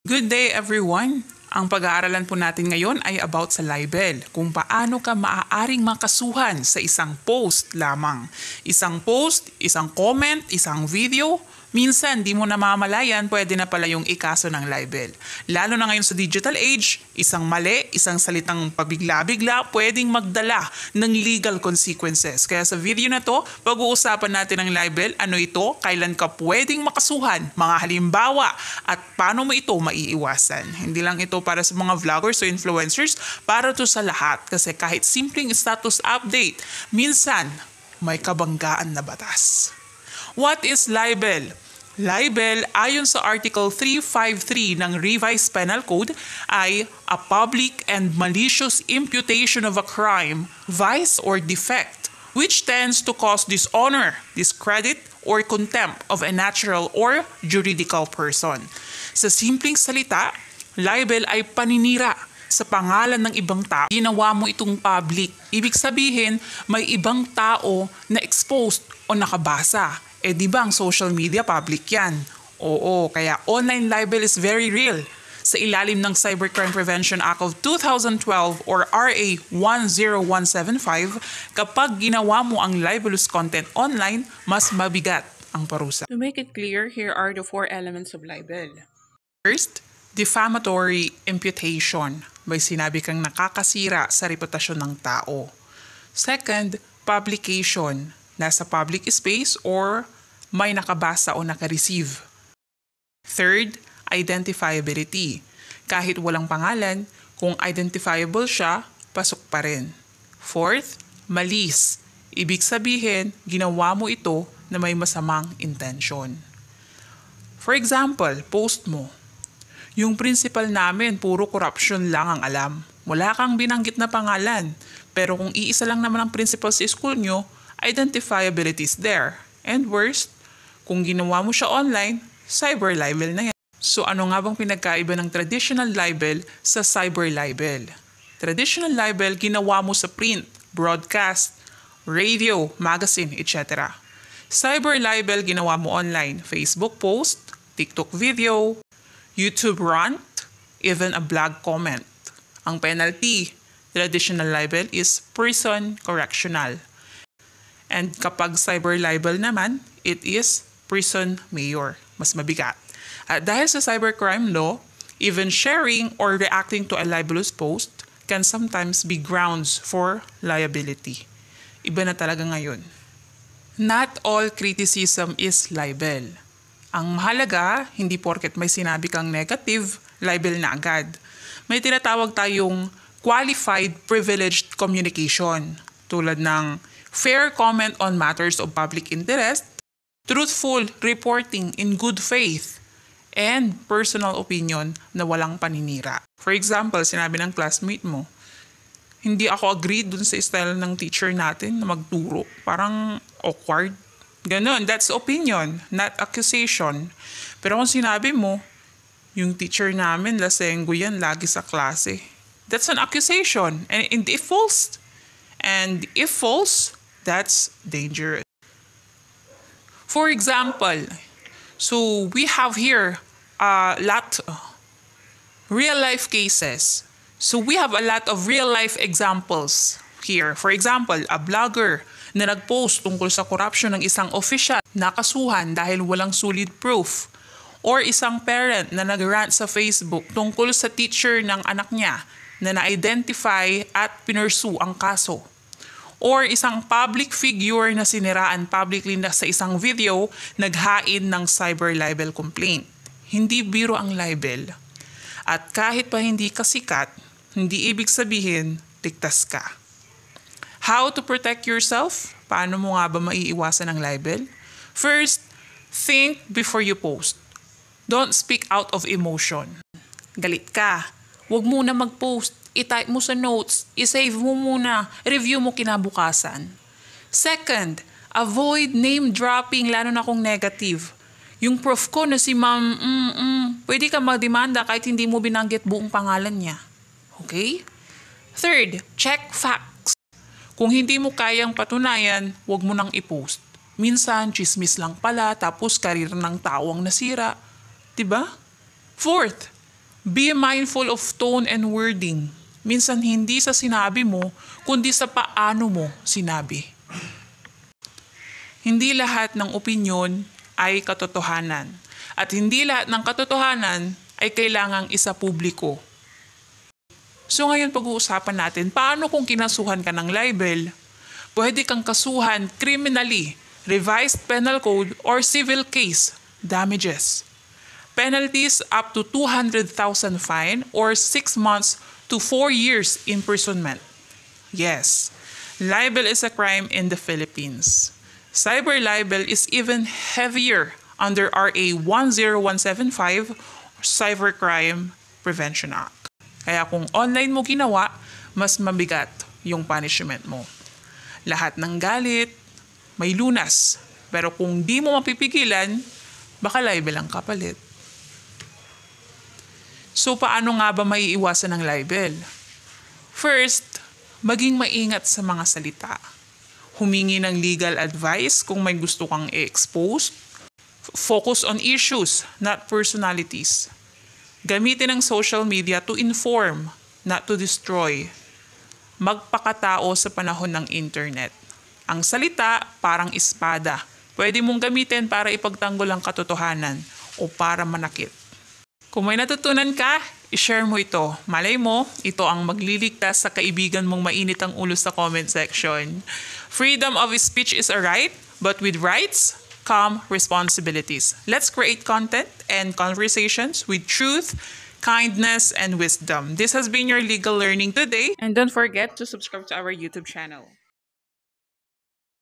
Good day everyone! Ang pag-aaralan po natin ngayon ay about sa libel, kung paano ka maaaring makasuhan sa isang post lamang. Isang post, isang comment, isang video, minsan di mo namamalayan pwede na pala yung ikaso ng libel. Lalo na ngayon sa digital age, isang mali, isang salitang pabigla-bigla pwedeng magdala ng legal consequences. Kaya sa video na to, pag-uusapan natin ang libel, ano ito, kailan ka pwedeng makasuhan, mga halimbawa, at paano mo ito maiiwasan. Hindi lang ito para sa mga vloggers o influencers, para to sa lahat. Kasi kahit simpleng status update, minsan may kabanggaan na batas. What is libel? Libel, ayon sa Article 353 ng Revised Penal Code, ay a public and malicious imputation of a crime, vice, or defect, which tends to cause dishonor, discredit, or contempt of a natural or juridical person. Sa simpleng salita, libel ay paninira sa pangalan ng ibang tao. Ginawa mo itong public. Ibig sabihin, may ibang tao na exposed o nakabasa. Di ba ang social media public yan? Oo, kaya online libel is very real. Sa ilalim ng Cybercrime Prevention Act of 2012 or RA 10175, kapag ginawa mo ang libelous content online, mas mabigat ang parusa. To make it clear, here are the 4 elements of libel. First, defamatory imputation. May sinabi kang nakakasira sa reputasyon ng tao. Second, publication. Nasa public space or may nakabasa o nakareceive. Third, identifiability. Kahit walang pangalan, kung identifiable siya, pasok pa rin. Fourth, malice. Ibig sabihin, ginawa mo ito na may masamang intention. For example, post mo. Yung principal namin, puro corruption lang ang alam. Wala kang binanggit na pangalan. Pero kung iisa lang naman ang principal sa school nyo, identifiability is there. And worst, kung ginawa mo siya online, cyber libel na yan. So ano nga bang pinagkaiba ng traditional libel sa cyber libel? Traditional libel, ginawa mo sa print, broadcast, radio, magazine, etc. Cyber libel, ginawa mo online, Facebook post, TikTok video, YouTube rant, even a blog comment. Ang penalty, traditional libel is prison correctional. And kapag cyber libel naman, it is prison mayor. Mas mabigat. At dahil sa cybercrime law, even sharing or reacting to a libelous post can sometimes be grounds for liability. Iba na talaga ngayon. Not all criticism is libel. Ang mahalaga, hindi porket may sinabi kang negative, libel na agad. May tinatawag tayong qualified privileged communication, tulad ng fair comment on matters of public interest, truthful reporting in good faith, and personal opinion na walang paninira. For example, sinabi ng classmate mo, hindi ako agreed dun sa style ng teacher natin na magturo. Parang awkward. Ganon, that's opinion, not accusation. Pero kung sinabi mo, yung teacher namin, lasenggo yan lagi sa klase. That's an accusation. And if false, that's dangerous. For example, so we have here a lot real life cases. So we have a lot of real life examples here. For example, a blogger na nag-post tungkol sa corruption ng isang official nakasuhan dahil walang solid proof. Or isang parent na nag-rant sa Facebook tungkol sa teacher ng anak niya na na-identify at pinursu ang kaso. Or isang public figure na siniraan publicly na sa isang video, naghain ng cyber libel complaint. Hindi biro ang libel. At kahit pa hindi ka sikat, hindi ibig sabihin, ligtas ka. How to protect yourself? Paano mo nga ba maiiwasan ang libel? First, think before you post. Don't speak out of emotion. Galit ka. Huwag muna mag-post. I-type mo sa notes, i-save mo muna, review mo kinabukasan. Second, avoid name dropping lalo na kung negative. Yung proof ko na si ma'am, pwede ka magdemanda kahit hindi mo binanggit buong pangalan niya. Okay? Third, check facts. Kung hindi mo kayang patunayan, huwag mo nang i-post. Minsan, chismis lang pala tapos karir ng tao ang nasira. Diba? Fourth, Be mindful of tone and wording. Minsan hindi sa sinabi mo, kundi sa paano mo sinabi. Hindi lahat ng opinyon ay katotohanan. At hindi lahat ng katotohanan ay kailangang isapubliko. So ngayon pag-uusapan natin, paano kung kinasuhan ka ng libel? Pwede kang kasuhan criminally, revised penal code, or civil case, damages. Penalties up to 200,000 fine or 6 months to 4 years imprisonment. Yes, libel is a crime in the Philippines. Cyber libel is even heavier under RA 10175 or Cybercrime Prevention Act. Kaya kung online mo ginawa, mas mabigat yung punishment mo. Lahat ng galit, may lunas. Pero kung di mo mapipigilan, baka libel ang kapalit. So paano nga ba maiiwasan ng libel? First, maging maingat sa mga salita. Humingi ng legal advice kung may gusto kang i-expose. Focus on issues, not personalities. Gamitin ang social media to inform, not to destroy. Magpakatao sa panahon ng internet. Ang salita parang espada. Pwede mong gamitin para ipagtanggol ang katotohanan o para manakit. Kung may natutunan ka, i-share mo ito. Malay mo, ito ang magliligtas sa kaibigan mong mainit ang ulo sa comment section. Freedom of speech is a right, but with rights come responsibilities. Let's create content and conversations with truth, kindness, and wisdom. This has been your legal learning today. And don't forget to subscribe to our YouTube channel.